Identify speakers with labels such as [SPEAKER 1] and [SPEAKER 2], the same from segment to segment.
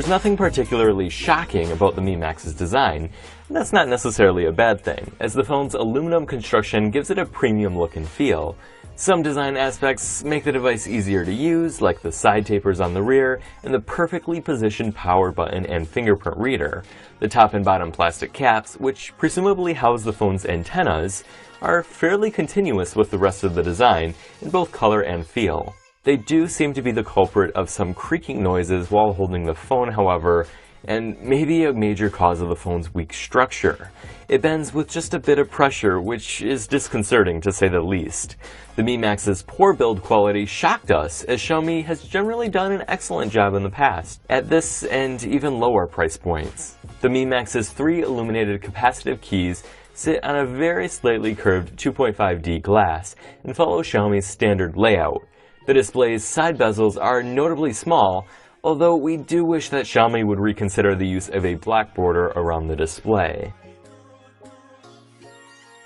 [SPEAKER 1] There's nothing particularly shocking about the Mi Max's design, and that's not necessarily a bad thing, as the phone's aluminum construction gives it a premium look and feel. Some design aspects make the device easier to use, like the side tapers on the rear and the perfectly positioned power button and fingerprint reader. The top and bottom plastic caps, which presumably house the phone's antennas, are fairly continuous with the rest of the design in both color and feel. They do seem to be the culprit of some creaking noises while holding the phone, however, and maybe a major cause of the phone's weak structure. It bends with just a bit of pressure, which is disconcerting to say the least. The Mi Max's poor build quality shocked us, as Xiaomi has generally done an excellent job in the past, at this and even lower price points. The Mi Max's 3 illuminated capacitive keys sit on a very slightly curved 2.5D glass and follow Xiaomi's standard layout. The display's side bezels are notably small, although we do wish that Xiaomi would reconsider the use of a black border around the display.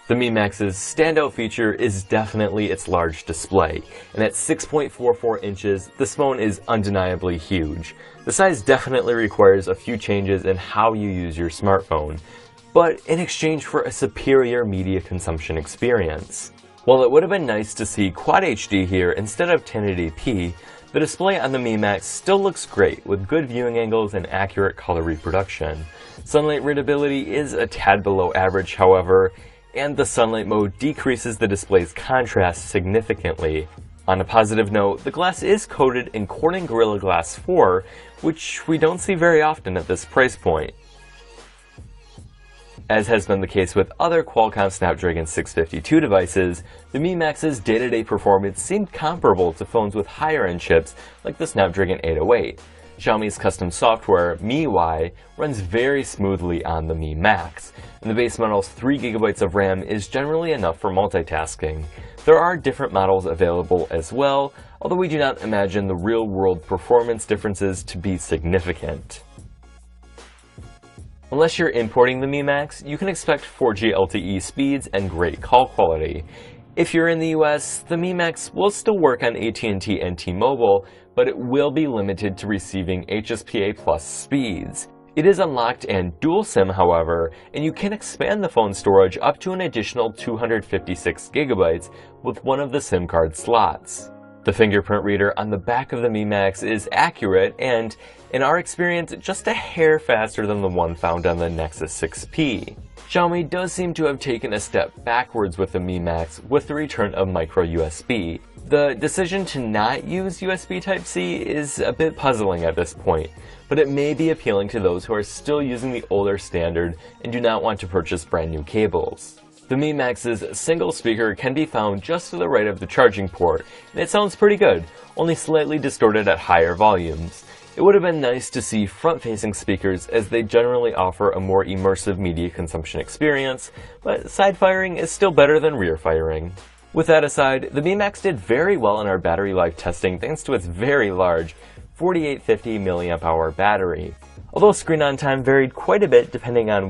[SPEAKER 1] The Mi Max's standout feature is definitely its large display, and at 6.44 inches, this phone is undeniably huge. The size definitely requires a few changes in how you use your smartphone, but in exchange for a superior media consumption experience. While it would have been nice to see Quad HD here instead of 1080p, the display on the Mi Max still looks great with good viewing angles and accurate color reproduction. Sunlight readability is a tad below average, however, and the sunlight mode decreases the display's contrast significantly. On a positive note, the glass is coated in Corning Gorilla Glass 4, which we don't see very often at this price point. As has been the case with other Qualcomm Snapdragon 652 devices, the Mi Max's day-to-day performance seemed comparable to phones with higher-end chips like the Snapdragon 808. Xiaomi's custom software, MIUI, runs very smoothly on the Mi Max, and the base model's 3GB of RAM is generally enough for multitasking. There are different models available as well, although we do not imagine the real-world performance differences to be significant. Unless you're importing the Mi Max, you can expect 4G LTE speeds and great call quality. If you're in the US, the Mi Max will still work on AT&T and T-Mobile, but it will be limited to receiving HSPA Plus speeds. It is unlocked and dual SIM, however, and you can expand the phone storage up to an additional 256GB with one of the SIM card slots. The fingerprint reader on the back of the Mi Max is accurate and, in our experience, just a hair faster than the one found on the Nexus 6P. Xiaomi does seem to have taken a step backwards with the Mi Max with the return of micro USB. The decision to not use USB Type-C is a bit puzzling at this point, but it may be appealing to those who are still using the older standard and do not want to purchase brand new cables. The Mi Max's single speaker can be found just to the right of the charging port, and it sounds pretty good, only slightly distorted at higher volumes. It would have been nice to see front-facing speakers, as they generally offer a more immersive media consumption experience, but side firing is still better than rear firing. With that aside, the Mi Max did very well in our battery life testing thanks to its very large 4850 mAh battery. Although screen on time varied quite a bit depending on whether